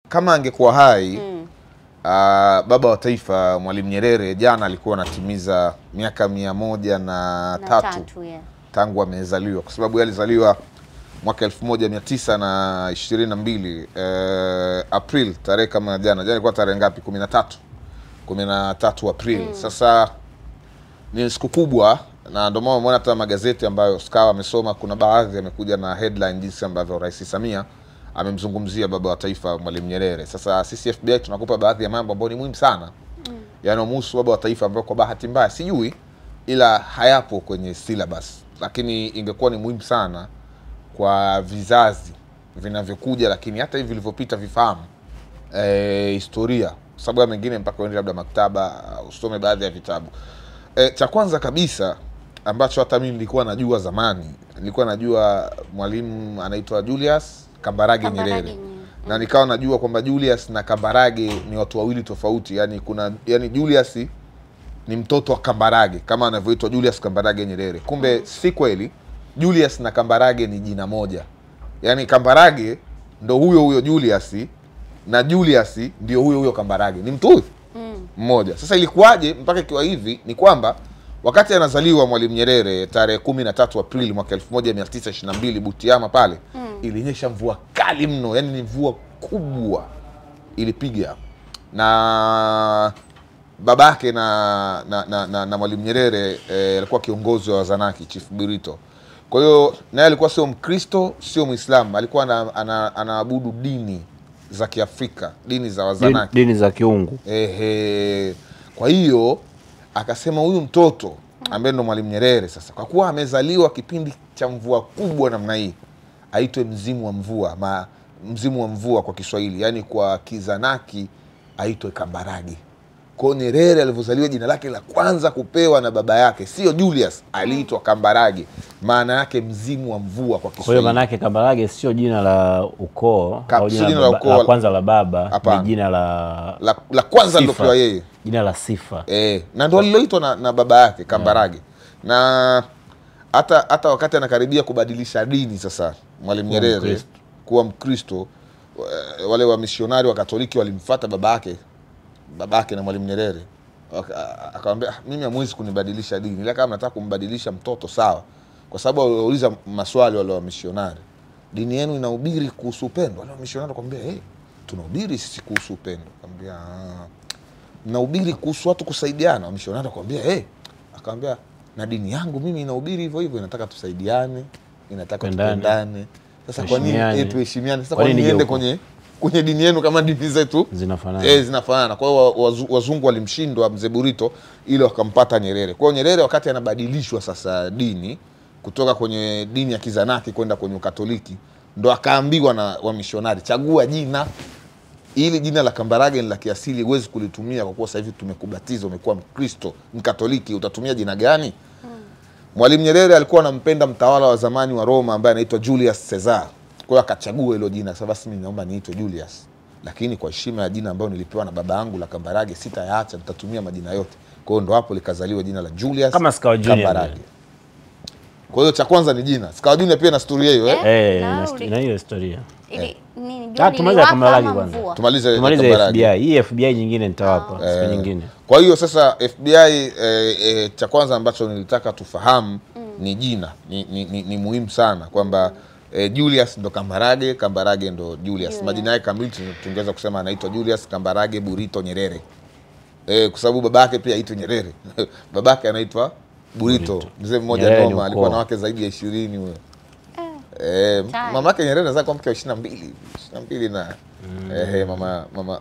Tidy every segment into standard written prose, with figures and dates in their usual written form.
kama angekuwa hai baba wa taifa Mwalimu Nyerere jana alikuwa anatimiza miaka 103 tangu amezaliwa, kwa sababu yeye alizaliwa mwaka 1922 April, tarehe kama jana ilikuwa tarehe ngapi? 13 April. Sasa ni siku kubwa, na ndio maana umeona hata magazeti ambayo Skawa amesoma, kuna baadhi yamekuja na headline jinsi ambavyo Rais Samia amemzungumzia baba wa taifa Mwalimu Nyerere. Sasa sisi FBI tunakupa baadhi ya mambo ambayo ni muhimu sana yanayomhusu baba wa taifa, ambayo kwa bahati mbaya sijui, ila hayapo kwenye syllabus, lakini ingekuwa ni muhimu sana kwa vizazi vinavyokuja, lakini hata hivi vilivyopita vifahamu historia, sababu mengine mpaka uende labda maktaba usome baadhi ya vitabu. Cha kwanza kabisa ambacho hata mimi nilikuwa najua zamani, nilikuwa najua mwalimu anaitwa Julius Kambarage Nyerere. Na nikawa najua kwamba Julius na Kambarage ni watu wawili tofauti. Yani Julius ni mtoto wa Kambarage kama anavyoitwa Julius Kambarage Nyerere. Kumbe si kweli. Julius na Kambarage ni jina moja. Yani Kambarage ndo huyo Julius, na Julius ndio huyo Kambarage. Ni mtu mmoja. Sasa ilikuwaje mpaka ikiwa hivi? Ni kwamba wakati anazaliwa Mwalimu Nyerere tarehe 13 Aprili mwaka 1922 Butiama pale, ilinyesha mvua kali mno, yani ni mvua kubwa ilipiga, na babake na Mwalimu Nyerere alikuwa kiongozi wa Wazanaki, Chief Burito. Kwa hiyo naye alikuwa sio Mkristo, sio Muislamu, alikuwa anaabudu dini za Kiafrika, dini za Wazanaki, dini za kiungu. Kwa hiyo akasema huyu mtoto ambaye ndo Mwalimu Nyerere sasa, kwa kuwa amezaliwa kipindi cha mvua kubwa namna hii, aitwe mzimu wa mvua. Mzimu wa mvua kwa Kiswahili, yani kwa Kizanaki aitwe Kambarage. Kwa Nyerere alivyozaliwa, jina lake la kwanza kupewa na baba yake sio Julius, aliitwa Kambarage, maana yake mzimu wa mvua kwa Kiswahili. Kwa hiyo maana yake Kambarage sio jina la ukoo au jina la kwanza la baba, ni jina la kwanza ndio yeye, jina la sifa. Na ndio aliloitwa na baba yake Kambarage. Na hata wakati anakaribia kubadilisha dini sasa Mwalimu Nyerere kuwa Mkristo, wale wa misionari wa Katoliki walimfuata babake na Mwalimu Nyerere, akamwambia mimi hamwezi kunibadilisha dini, ila kama nataka kumbadilisha mtoto sawa, kwa sababu waliuliza maswali wale wa misionari, dini yenu inahubiri kuhusu upendo? Wale wa misionari akamwambia tunahubiri sisi kuhusu upendo. Akamwambia nahubiri kuhusu watu kusaidiana. Wa misionari akamwambia akamwambia na dini yangu mimi inahubiri hivyo hivyo, inataka tusaidiane, inataka tupendane. Sasa kwa nini tuheshimiane? Sasa kwa nini niende kwenye dini yenu kama dini zetu zinafanana? Zinafanana. Kwa hiyo wazungu walimshindwa Mzee Burito, ile wakampata Nyerere. Kwa hiyo Nyerere wakati anabadilishwa sasa dini kutoka kwenye dini ya Kizanaki kwenda kwenye Ukatoliki, ndo akaambiwa na wamishonari, chagua jina, ili jina la Kambarage ni la kiasili, huwezi kulitumia kwa kuwa sasa hivi tumekubatiza, umekuwa Mkristo, Mkatoliki, utatumia jina gani? Mwalimu Nyerere alikuwa anampenda mtawala wa zamani wa Roma ambaye anaitwa Julius Caesar. Kwa hiyo akachagua hilo jina. Sasa basi mimi naomba niitwe Julius, lakini kwa heshima ya jina ambayo nilipewa na baba yangu la Kambarage sitayaacha, nitatumia majina yote. Kwa hiyo ndo hapo likazaliwa jina la Julius kama Skawa Kambarage. Kwa hiyo cha kwanza ni jina. Skawa Junior pia na story hiyo ina hiyo historia. Tumalize Kambarage kwanza. Tumalize FBI. Hii FBI nyingine nitawapa siku nyingine. Kwa hiyo sasa FBI cha kwanza ambacho nilitaka tufahamu ni jina. Ni muhimu sana kwamba Julius ndo Kambarage, Kambarage ndo Julius. Majina yake kamili tungeweza kusema anaitwa Julius Kambarage Burito Nyerere. Kwa sababu babake pia aitwa Nyerere. Babake anaitwa Burito. Mzee mmoja noma, alikuwa na wake zaidi ya 20 huyo. Mamake Nyerere anaweza kuwa mke wa 22 na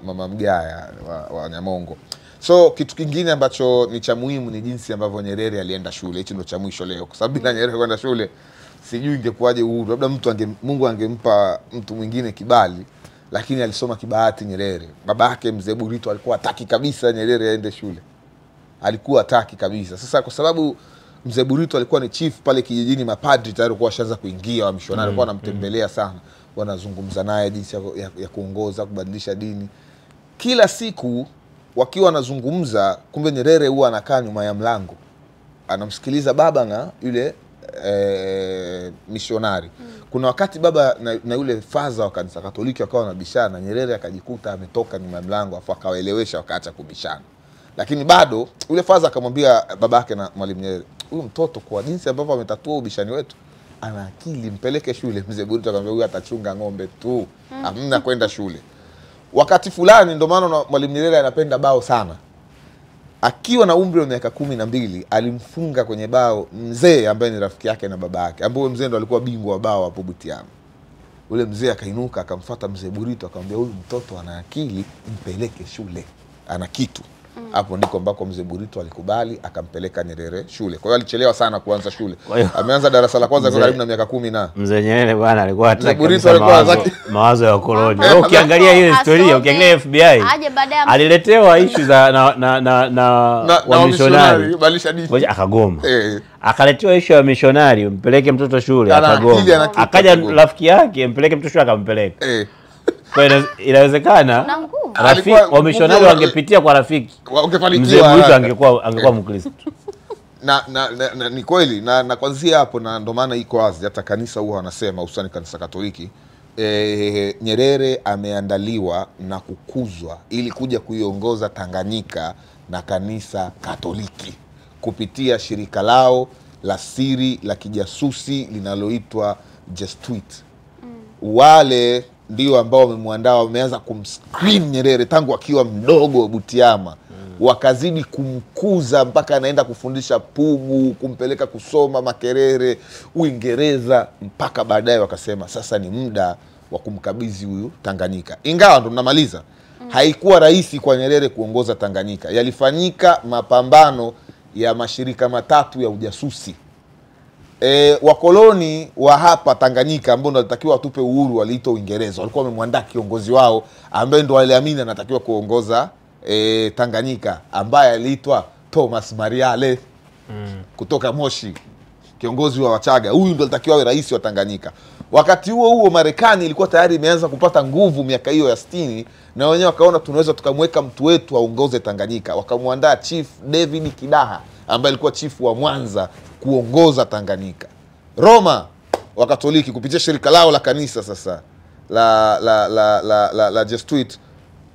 mama Mgaya wa Nyamongo. So kitu kingine ambacho ni cha muhimu ni jinsi ambavyo Nyerere alienda shule. Hicho ndio cha mwisho leo, kwa sababu bila Nyerere kwenda shule sijui ingekuwaje uhuru. Labda Mungu angempa mtu mwingine kibali, lakini alisoma kibahati Nyerere. Babake Mzee Burito alikuwa hataki kabisa Nyerere aende shule. Alikuwa hataki kabisa. Sasa kwa sababu Mzee Burito alikuwa ni chief pale kijijini, mapadri tayari walikuwa washaanza kuingia, wa mishonari walikuwa wanamtembelea sana, wanazungumza naye jinsi ya kuongoza, kubadilisha dini. Kila siku wakiwa wanazungumza, kumbe Nyerere huwa anakaa nyuma ya mlango, anamsikiliza baba na yule missionari. Kuna wakati baba na yule faza wa kanisa Katoliki wakawa wanabishana, Nyerere akajikuta ametoka nyuma ya mlango afu akawaelewesha wakaacha kubishana. Lakini bado yule faza akamwambia babake na Mwalimu Nyerere, huyu mtoto kwa jinsi ambavyo ametatua ubishani wetu ana akili, mpeleke shule. Mzee Burito akamwambia huyu atachunga ng'ombe tu, hamna kwenda shule. Wakati fulani ndio maana Mwalimu Nyerere anapenda bao sana. Akiwa na umri wa miaka 12 alimfunga kwenye bao mzee ambaye ni rafiki yake na baba yake, ambaye mzee ndo alikuwa bingwa wa bao hapo Butiama. Ule mzee akainuka akamfuata Mzee Burito akamwambia huyu mtoto ana akili, mpeleke shule, ana kitu. Hapo ndiko ambako Mzee Burito alikubali akampeleka Nyerere shule. Kwa hiyo alichelewa sana kuanza shule. Ameanza darasa la kwanza kwa karibu na miaka 10 na. Mzee Nyerere bwana alikuwa hataki mawazo ya koloni. Ukiangalia ile historia, ukiangalia FBI aliletewa issue za na wamishonari akagoma. Akaletewa issue ya missionary, mpeleke mtoto shule akagoma. Akaja rafiki yake mpeleke mtoto shule akampeleka. Kwa inawezekana rafiki wa missionary wangepitia kwa rafiki, Mzee Burito angekuwa Mkristo. na ni kweli na kwanzia hapo, na ndo maana iko wazi hata kanisa huwa wanasema, hususan kanisa Katoliki, Nyerere ameandaliwa na kukuzwa ili kuja kuiongoza Tanganyika na kanisa Katoliki kupitia shirika lao la siri la kijasusi linaloitwa Jesuit. Wale ndio ambao wamemwandaa, wameanza kumscreen Nyerere tangu akiwa mdogo Butiama. Wakazidi kumkuza mpaka anaenda kufundisha Pugu, kumpeleka kusoma Makerere, Uingereza, mpaka baadaye wakasema sasa ni muda wa kumkabidhi huyu Tanganyika. Ingawa ndo tunamaliza, haikuwa rahisi kwa Nyerere kuongoza Tanganyika. Yalifanyika mapambano ya mashirika matatu ya ujasusi. Wakoloni wa hapa Tanganyika ambao ndo walitakiwa watupe uhuru waliitwa Uingereza. Walikuwa wamemwandaa kiongozi wao ambaye ndo waliamini anatakiwa kuongoza Tanganyika, ambaye aliitwa Thomas Mariale kutoka Moshi, kiongozi wa Wachaga. Huyu ndo alitakiwa awe rais wa Tanganyika. Wakati huo Marekani ilikuwa tayari imeanza kupata nguvu miaka hiyo ya 60, na wenyewe wakaona tunaweza tukamweka mtu wetu aongoze Tanganyika. Wakamwandaa Chief David Kidaha ambaye alikuwa chief wa Mwanza kuongoza Tanganyika. Roma wa Katoliki kupitia shirika lao la kanisa sasa la Jesuit,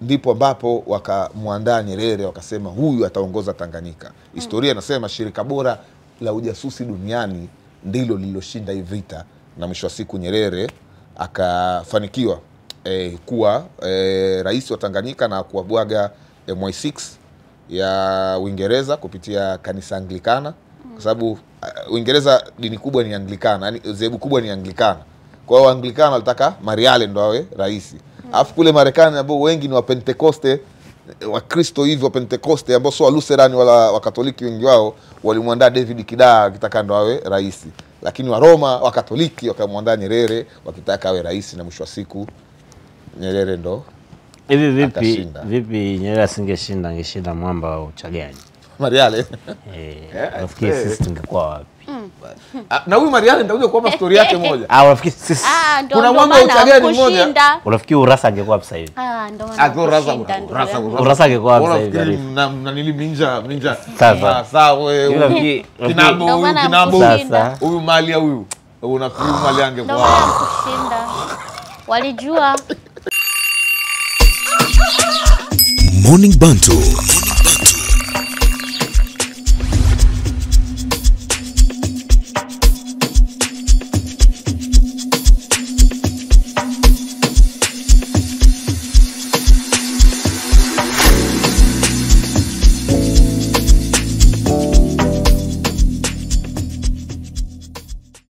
ndipo ambapo wakamwandaa Nyerere, wakasema huyu ataongoza Tanganyika. Historia inasema shirika bora la ujasusi duniani ndilo lililoshinda hii vita, na mwisho wa siku Nyerere akafanikiwa kuwa rais wa Tanganyika na kuwabwaga MI6 ya Uingereza kupitia kanisa Anglikana, kwa sababu Uingereza dini kubwa ni Anglikana, yani dhehebu kubwa ni Anglikana. Kwa hiyo Anglikana walitaka Mariale ndo awe rais. Alafu kule Marekani ambao wengi ni wa Pentekoste, wa Kristo hivyo Pentekoste ambao sio wa Lutheran wala wa Katoliki, wengi wao walimwandaa David Kidaha akitaka ndo awe rais. Lakini wa Roma wa Katoliki wakamwandaa Nyerere wakitaka awe rais, na mwisho wa siku Nyerere ndo vipi Nyerere asingeshinda, angeshinda mwamba wa Uchagani Mariale. Nafikiri sisi tungekuwa wapi? Na huyu Mariale ndio kwa story yake moja. Nafikiri sisi kuna mwamba wa Uchagani mmoja. Unafikiri Urasa angekuwa hapa sasa hivi? Ndio maana Urasa angekuwa hapa sasa hivi. Na niliminja sasa wewe kinabo sasa huyu Malia huyu unafikiri Malia angekuwa kushinda. Walijua Morning Bantu.